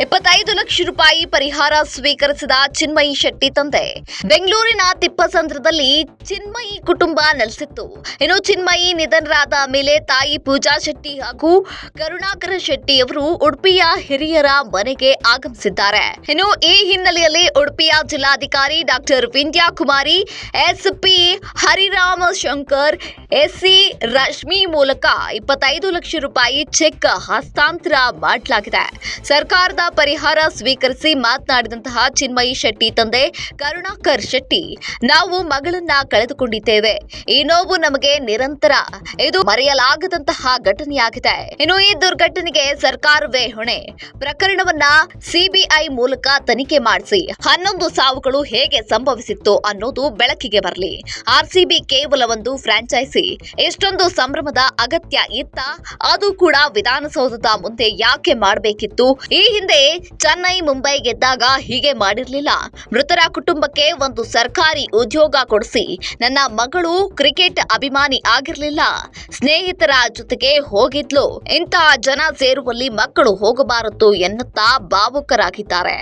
25 ಲಕ್ಷ ರೂಪಾಯಿ ಪರಿಹಾರ ಸ್ವೀಕರಿಸಿದ ಚಿನ್ಮಯಿ ಶೆಟ್ಟಿ ತಂದೆ. ಬೆಂಗಳೂರಿನ ತಿಪ್ಪಸಂದ್ರದಲ್ಲಿ ಚಿನ್ಮಯಿ ಕುಟುಂಬ ನೆಲೆಸಿತ್ತು. ಇನ್ನು ಚಿನ್ಮಯಿ ನಿಧನರಾದ ಮೇಲೆ ತಾಯಿ ಪೂಜಾ ಶೆಟ್ಟಿ ಹಾಗೂ ಕರುಣಾಕರ ಶೆಟ್ಟಿ ಅವರು ಉಡುಪಿಯ ಹಿರಿಯರ ಮನೆಗೆ ಆಗಮಿಸಿದ್ದಾರೆ. ಇನ್ನು ಈ ಹಿನ್ನೆಲೆಯಲ್ಲಿ ಉಡುಪಿಯ ಜಿಲ್ಲಾಧಿಕಾರಿ ಡಾಕ್ಟರ್ ವಿಂಧ್ಯಾ ಕುಮಾರಿ, ಎಸ್ಪಿ ಹರಿರಾಮ ಶಂಕರ್, ಎಸ್ಸಿ ರಶ್ಮಿ ಮೂಲಕ 25 ಲಕ್ಷ ರೂಪಾಯಿ ಚೆಕ್ ಹಸ್ತಾಂತರ ಮಾಡಲಾಗಿದೆ. ಸರ್ಕಾರದ ಪರಿಹಾರ ಸ್ವೀಕರಿಸಿ ಮಾತನಾಡಿದಂತಹ ಚಿನ್ಮಯಿ ಶೆಟ್ಟಿ ತಂದೆ ಕರುಣಾಕರ್ ಶೆಟ್ಟಿ, ನಾವು ಮಗಳನ್ನ ಕಳೆದುಕೊಂಡಿದ್ದೇವೆ. ಈ ನೋವು ನಮಗೆ ನಿರಂತರ. ಇದು ಮರೆಯಲಾಗದಂತಹ ಘಟನೆಯಾಗಿದೆ. ಇನ್ನು ಈ ದುರ್ಘಟನೆಗೆ ಸರ್ಕಾರವೇ ಹೊಣೆ. ಪ್ರಕರಣವನ್ನ ಸಿಬಿಐ ಮೂಲಕ ತನಿಖೆ ಮಾಡಿಸಿ 11 ಸಾವುಗಳು ಹೇಗೆ ಸಂಭವಿಸಿತ್ತು ಅನ್ನೋದು ಬೆಳಕಿಗೆ ಬರಲಿ. ಆರ್ಸಿಬಿ ಕೇವಲ ಒಂದು ಫ್ರಾಂಚೈಸಿ. ಎಷ್ಟೊಂದು ಸಂಭ್ರಮದ ಅಗತ್ಯ ಇತ್ತ? ಅದು ಕೂಡ ವಿಧಾನಸೌಧದ ಮುಂದೆ ಯಾಕೆ ಮಾಡಬೇಕಿತ್ತು? ಈ ಹಿಂದೆ ಚೆನ್ನೈ ಮುಂಬೈ ಗೆದ್ದಾಗ ಹೀಗೆ ಮಾಡಿರಲಿಲ್ಲ. ಮೃತರ ಕುಟುಂಬಕ್ಕೆ ಒಂದು ಸರ್ಕಾರಿ ಉದ್ಯೋಗ ಕೊಡಿಸಿ. ನನ್ನ ಮಗಳು ಕ್ರಿಕೆಟ್ ಅಭಿಮಾನಿ ಆಗಿರಲಿಲ್ಲ, ಸ್ನೇಹಿತರ ಜೊತೆಗೆ ಹೋಗಿದ್ಲು. ಇಂತಹ ಜನ ಸೇರುವಲ್ಲಿ ಮಕ್ಕಳು ಹೋಗಬಾರದು ಎನ್ನುತ್ತಾ ಭಾವುಕರಾಗಿದ್ದಾರೆ.